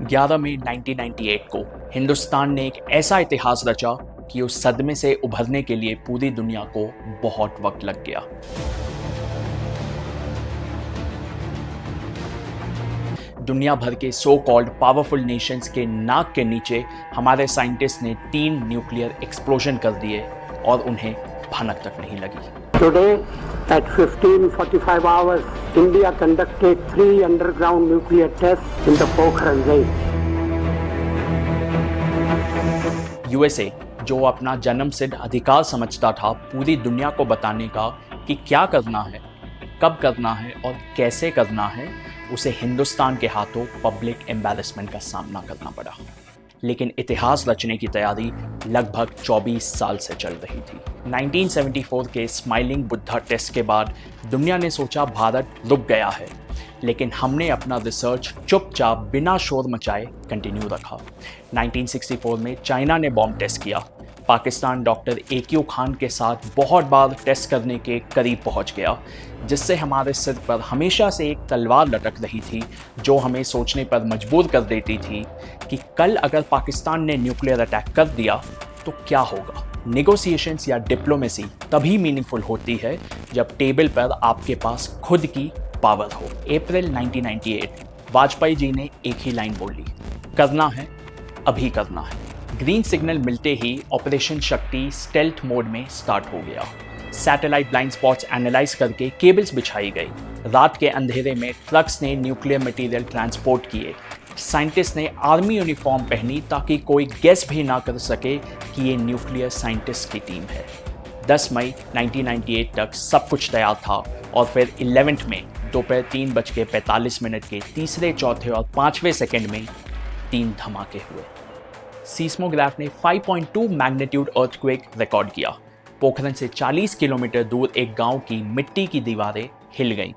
11 मई 1998 को हिंदुस्तान ने एक ऐसा इतिहास रचा कि उस सदमे से उभरने के लिए पूरी दुनिया को बहुत वक्त लग गया। दुनिया भर के सो कॉल्ड पावरफुल नेशंस के नाक के नीचे हमारे साइंटिस्ट ने 3 न्यूक्लियर एक्सप्लोजन कर दिए और उन्हें भनक तक नहीं लगी। Today at 15:45 hours, India conducted 3 underground nuclear tests in the Pokhran range. USA, जो अपना जन्मसिद्ध अधिकार समझता था पूरी दुनिया को बताने का कि क्या करना है, कब करना है और कैसे करना है, उसे हिंदुस्तान के हाथों पब्लिक एम्बैरेसमेंट का सामना करना पड़ा। लेकिन इतिहास रचने की तैयारी लगभग 24 साल से चल रही थी। 1974 के स्माइलिंग बुद्धा टेस्ट के बाद दुनिया ने सोचा भारत रुक गया है, लेकिन हमने अपना रिसर्च चुपचाप बिना शोर मचाए कंटिन्यू रखा। 1964 में चाइना ने बॉम्ब टेस्ट किया। पाकिस्तान डॉक्टर AQ खान के साथ बहुत बार टेस्ट करने के करीब पहुंच गया, जिससे हमारे सिर पर हमेशा से एक तलवार लटक रही थी जो हमें सोचने पर मजबूर कर देती थी कि कल अगर पाकिस्तान ने न्यूक्लियर अटैक कर दिया तो क्या होगा। नेगोशिएशंस या डिप्लोमेसी तभी मीनिंगफुल होती है जब टेबल पर आपके पास खुद की पावर हो। अप्रैल 1998 वाजपेयी जी ने एक ही लाइन बोली, करना है अभी करना है। ग्रीन सिग्नल मिलते ही ऑपरेशन शक्ति स्टेल्थ मोड में स्टार्ट हो गया। सैटेलाइट ब्लाइंड स्पॉट्स एनालाइज करके केबल्स बिछाई गई। रात के अंधेरे में ट्रक्स ने न्यूक्लियर मटेरियल ट्रांसपोर्ट किए। साइंटिस्ट ने आर्मी यूनिफॉर्म पहनी ताकि कोई गेस भी ना कर सके कि ये न्यूक्लियर साइंटिस्ट की टीम है। 10 मई 1998 तक सब कुछ तैयार था और फिर 11 में दोपहर 3:45 के तीसरे, चौथे और 5वें सेकंड में 3 धमाके हुए। सीस्मोग्राफ ने 5.2 मैग्नीट्यूड अर्थक्वेक रिकॉर्ड किया। पोखरन से 40 किलोमीटर दूर एक गांव की मिट्टी की दीवारें हिल गईं।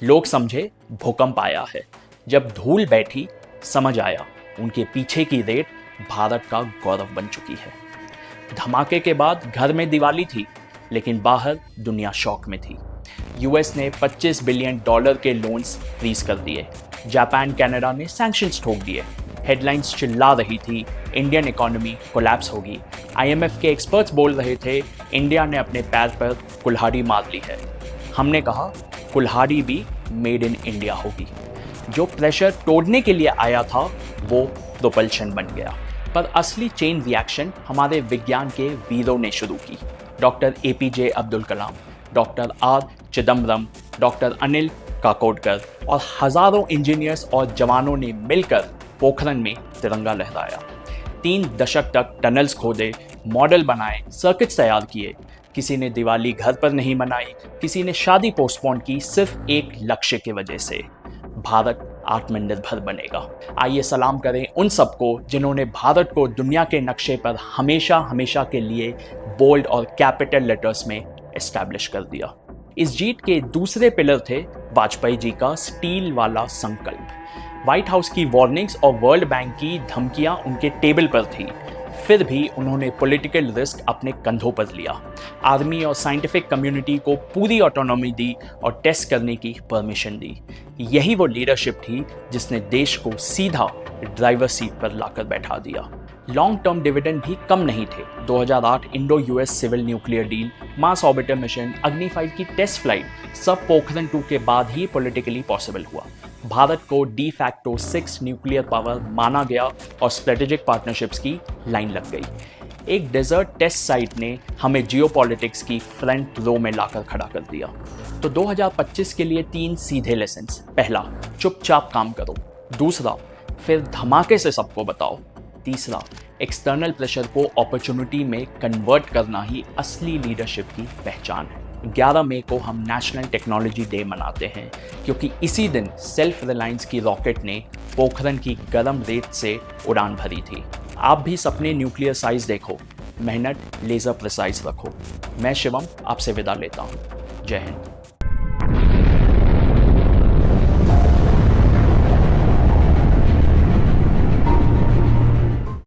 लोग समझे भूकंप आया है। जब धूल बैठी समझ आया उनके पीछे की रेत भारत का गौरव बन चुकी है। धमाके के बाद घर में दिवाली थी, लेकिन बाहर दुनिया शॉक में थी। यूएस ने $25 बिलियन के लोन्स फ्रीज कर दिए। जापान, कनाडा ने सैंक्शंस ठोक दिए। हेडलाइंस चिल्ला रही थी, इंडियन इकोनॉमी कोलैप्स होगी। IMF के एक्सपर्ट्स बोल रहे थे, इंडिया ने अपने पैर पर कुल्हाड़ी मार ली है। हमने कहा, कुल्हाड़ी भी मेड इन इंडिया होगी। जो प्रेशर तोड़ने के लिए आया था वो प्रोपल्शन बन गया। पर असली चेन रिएक्शन हमारे विज्ञान के वीरों ने शुरू की। Doctor APJ Abdul Kalam, doctor R Chidambaram, doctor Anil Kakodkar और हजारों इंजीनियर्स और जवानों ने मिलकर पोखरन में तिरंगा लहराया। 3 दशक तक टनल्स खोदे, मॉडल बनाए, सर्किट्स तैयार किए। किसी ने दिवाली घर पर नहीं मनाई, किसी ने शादी पोस्टपोन की, सिर्फ एक लक्ष्य की वजह से, भारत आत्मनिर्भर बनेगा। आइए सलाम करें उन सबको जिन्होंने भारत को दुनिया के नक्शे पर हमेशा हमेशा के लिए बोल्ड और कैपिटल लेटर्स में एस्टैब्लिश कर दिया। इस जीत के दूसरे पिलर थे वाजपेयी जी का स्टील वाला संकल्प। व्हाइट हाउस की वार्निंग्स और वर्ल्ड बैंक की धमकियां उनके टेबल पर थी, फिर भी उन्होंने पॉलिटिकल रिस्क अपने कंधों पर लिया। आर्मी और साइंटिफिक कम्युनिटी को पूरी ऑटोनॉमी दी और टेस्ट करने की परमिशन दी। यही वो लीडरशिप थी जिसने देश को सीधा ड्राइवर सीट पर लाकर बैठा दिया। लॉन्ग टर्म डिविडेंड भी कम नहीं थे। 2008 Indo US civil nuclear deal, Mars orbiter mission, Agni 5 की टेस्ट फ्लाइट, सब पोखरन 2 के बाद ही पॉलिटिकली पॉसिबल हुआ। भारत को डी फैक्टो 6 न्यूक्लियर पावर माना गया और स्ट्रेटेजिक पार्टनरशिप्स की लाइन लग गई। एक डेजर्ट टेस्ट साइट ने हमें जियोपॉलिटिक्स की फ्रंट रो में लाकर खड़ा कर दिया। तो 2025 के लिए 3 सीधे लेसन्स। पहला, चुपचाप काम करो। दूसरा, फिर धमाके से सबको बताओ। तीसरा, एक्सटर्नल प्रेशर को अपॉर्चुनिटी में कन्वर्ट करना ही असली लीडरशिप की पहचान है। 11 मई को हम नेशनल टेक्नोलॉजी डे मनाते हैं क्योंकि इसी दिन सेल्फ रिलायंस की रॉकेट ने पोखरन की गर्म रेत से उड़ान भरी थी। आप भी सपने न्यूक्लियर साइज देखो, मेहनत लेजर प्रिसाइज रखो। मैं शिवम आपसे विदा लेता हूँ। जय हिंद।